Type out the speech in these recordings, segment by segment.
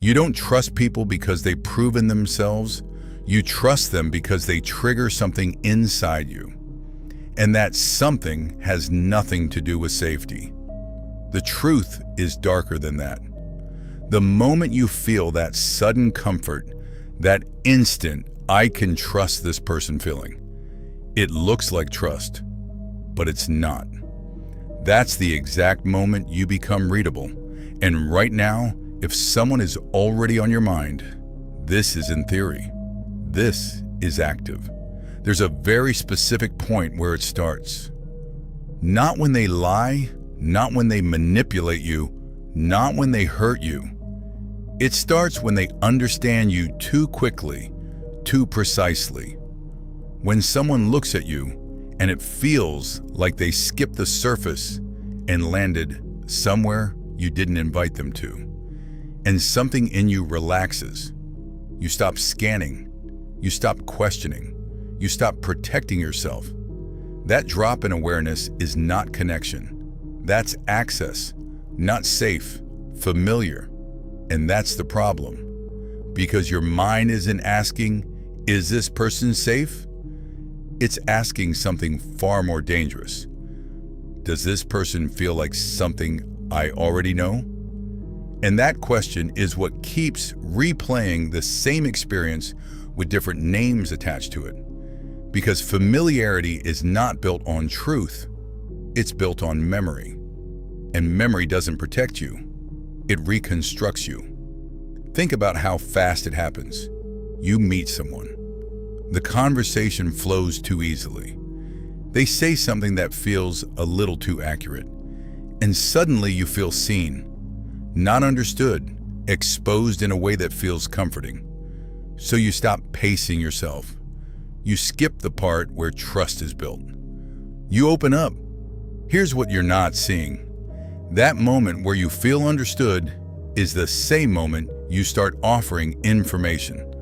You don't trust people because they've proven themselves. You trust them because they trigger something inside you. And that something has nothing to do with safety. The truth is darker than that. The moment you feel that sudden comfort, that instant, I can trust this person feeling, it looks like trust, but it's not. That's the exact moment you become readable. And right now, if someone is already on your mind, this is in theory. This is active. There's a very specific point where it starts. Not when they lie, not when they manipulate you, not when they hurt you. It starts when they understand you too quickly, too precisely. When someone looks at you and it feels like they skipped the surface and landed somewhere you didn't invite them to. And something in you relaxes. You stop scanning. You stop questioning. You stop protecting yourself. That drop in awareness is not connection. That's access, not safe, familiar. And that's the problem. Because your mind isn't asking, is this person safe? It's asking something far more dangerous. Does this person feel like something I already know? And that question is what keeps replaying the same experience with different names attached to it. Because familiarity is not built on truth, it's built on memory. And memory doesn't protect you, it reconstructs you. Think about how fast it happens. You meet someone. The conversation flows too easily. They say something that feels a little too accurate. And suddenly you feel seen, not understood, exposed in a way that feels comforting. So you stop pacing yourself. You skip the part where trust is built. You open up. Here's what you're not seeing. That moment where you feel understood is the same moment you start offering information.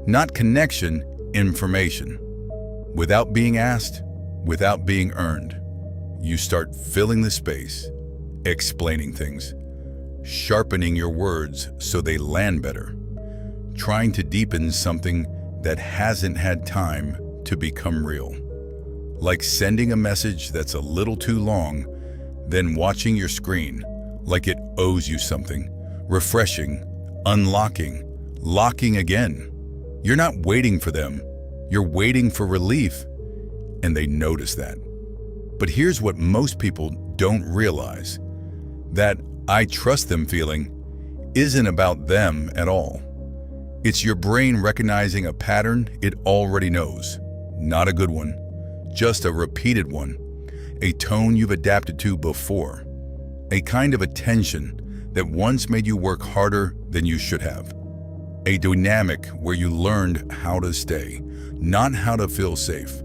Not connection, information. Without being asked, without being earned. You start filling the space, explaining things, sharpening your words so they land better, trying to deepen something that hasn't had time to become real. Like sending a message that's a little too long, then watching your screen like it owes you something, refreshing, unlocking, locking again. You're not waiting for them, you're waiting for relief, and they notice that. But here's what most people don't realize, that I trust them feeling isn't about them at all. It's your brain recognizing a pattern it already knows. Not a good one, just a repeated one, a tone you've adapted to before, a kind of attention that once made you work harder than you should have, a dynamic where you learned how to stay, not how to feel safe,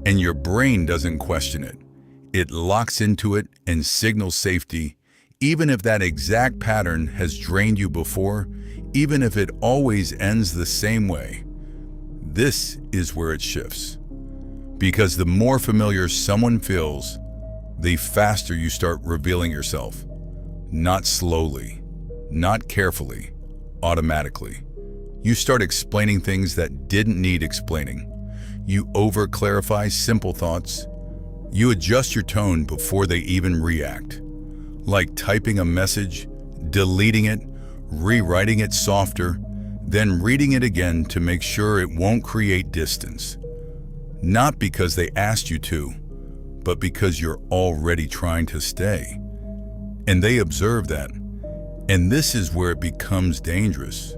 and your brain doesn't question it. It locks into it and signals safety, even if that exact pattern has drained you before, even if it always ends the same way. This is where it shifts. Because the more familiar someone feels, the faster you start revealing yourself. Not slowly, not carefully, automatically. You start explaining things that didn't need explaining. You over-clarify simple thoughts. You adjust your tone before they even react. Like typing a message, deleting it, rewriting it softer, then reading it again to make sure it won't create distance. Not because they asked you to, but because you're already trying to stay. And they observe that. And this is where it becomes dangerous.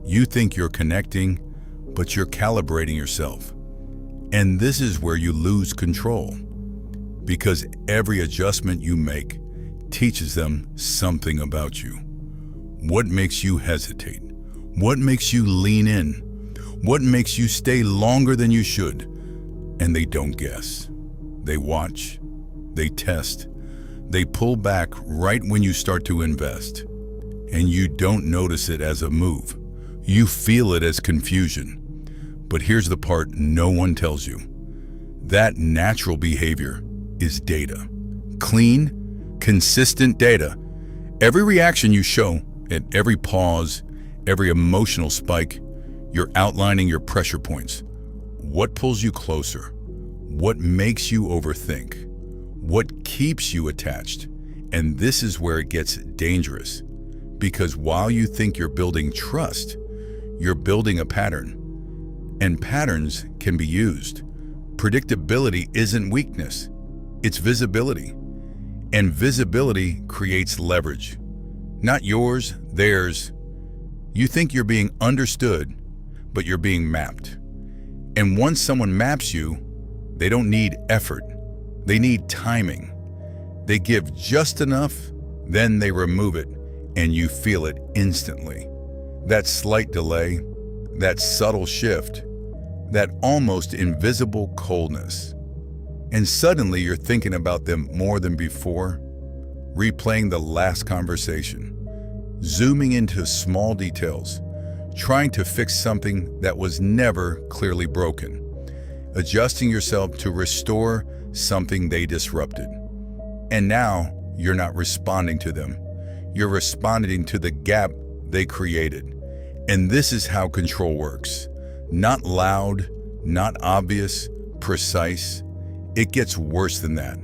You think you're connecting, but you're calibrating yourself. And this is where you lose control. Because every adjustment you make teaches them something about you. What makes you hesitate? What makes you lean in? What makes you stay longer than you should? And they don't guess. They watch. They test. They pull back right when you start to invest. And you don't notice it as a move. You feel it as confusion. But here's the part no one tells you. That natural behavior is data. Clean, consistent data. Every reaction you show, at every pause, Every emotional spike, you're outlining your pressure points. What pulls you closer? What makes you overthink? What keeps you attached? And this is where it gets dangerous. Because while you think you're building trust, you're building a pattern. And patterns can be used. Predictability isn't weakness, it's visibility. And visibility creates leverage. Not yours, theirs. You think you're being understood, but you're being mapped. And once someone maps you, they don't need effort. They need timing. They give just enough, then they remove it, and you feel it instantly. That slight delay, that subtle shift, that almost invisible coldness. And suddenly you're thinking about them more than before, replaying the last conversation, zooming into small details, trying to fix something that was never clearly broken, adjusting yourself to restore something they disrupted. And now you're not responding to them. You're responding to the gap they created. And this is how control works. Not loud, not obvious, precise. It gets worse than that.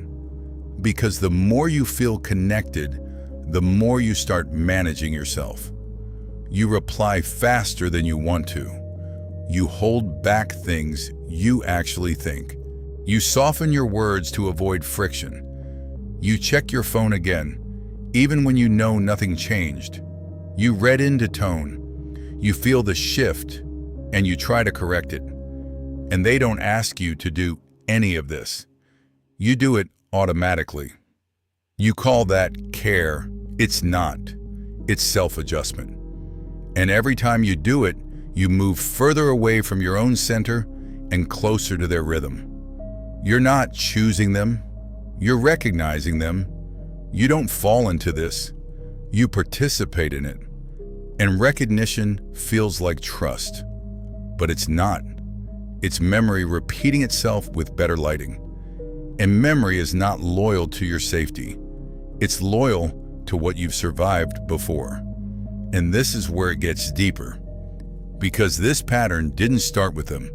Because the more you feel connected, the more you start managing yourself. You reply faster than you want to. You hold back things you actually think. You soften your words to avoid friction. You check your phone again, even when you know nothing changed. You read into tone. You feel the shift, and you try to correct it. And they don't ask you to do any of this. You do it automatically. You call that care. It's not. It's self-adjustment. And every time you do it, you move further away from your own center and closer to their rhythm. You're not choosing them. You're recognizing them. You don't fall into this. You participate in it. And recognition feels like trust. But it's not. It's memory repeating itself with better lighting. And memory is not loyal to your safety. It's loyal to what you've survived before. And this is where it gets deeper. Because this pattern didn't start with them.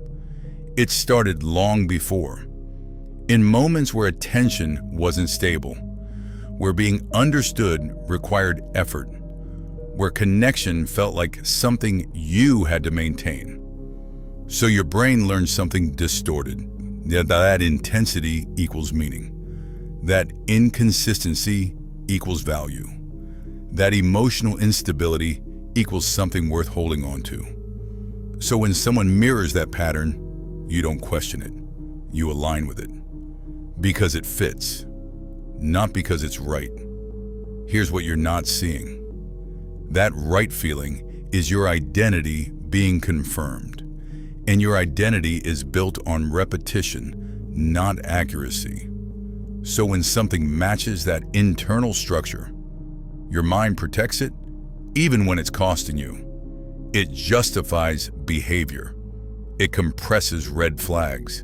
It started long before. In moments where attention wasn't stable, where being understood required effort, where connection felt like something you had to maintain. So your brain learned something distorted. That intensity equals meaning. That inconsistency equals value. That emotional instability equals something worth holding on to. So when someone mirrors that pattern, you don't question it. You align with it. Because it fits, not because it's right. Here's what you're not seeing. That right feeling is your identity being confirmed. And your identity is built on repetition, not accuracy. So when something matches that internal structure, your mind protects it, even when it's costing you. It justifies behavior. It compresses red flags.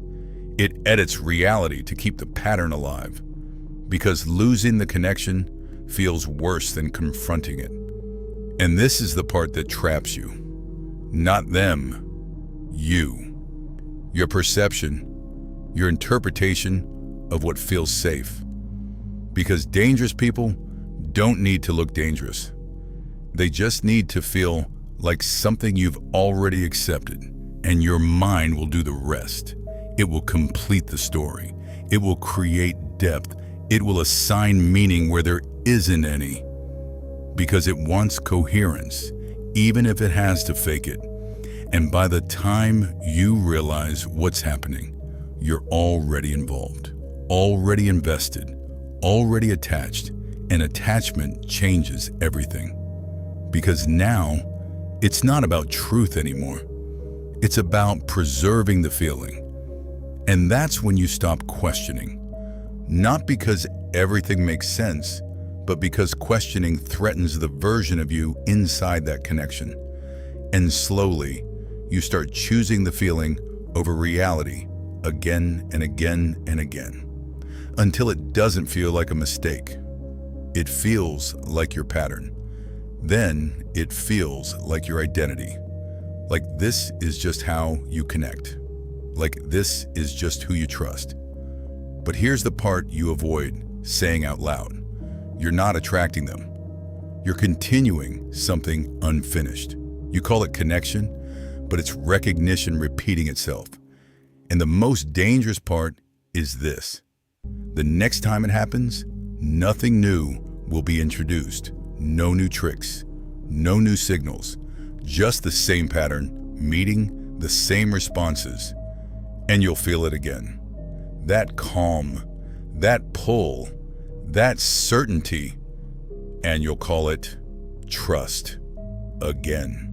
It edits reality to keep the pattern alive. Because losing the connection feels worse than confronting it. And this is the part that traps you. Not them. You. Your perception. Your interpretation of what feels safe. Because dangerous people don't need to look dangerous. They just need to feel like something you've already accepted, and your mind will do the rest. It will complete the story. It will create depth. It will assign meaning where there isn't any. Because it wants coherence, even if it has to fake it. And by the time you realize what's happening, you're already involved, already invested, already attached, and attachment changes everything. Because now, it's not about truth anymore. It's about preserving the feeling. And that's when you stop questioning. Not because everything makes sense, but because questioning threatens the version of you inside that connection. And slowly, you start choosing the feeling over reality again and again and again, until it doesn't feel like a mistake. It feels like your pattern. Then it feels like your identity. Like this is just how you connect. Like this is just who you trust. But here's the part you avoid saying out loud. You're not attracting them. You're continuing something unfinished. You call it connection, but it's recognition repeating itself. And the most dangerous part is this. The next time it happens, nothing new will be introduced. No new tricks, no new signals, just the same pattern, meeting the same responses. And you'll feel it again. That calm, that pull, that certainty, and you'll call it trust again.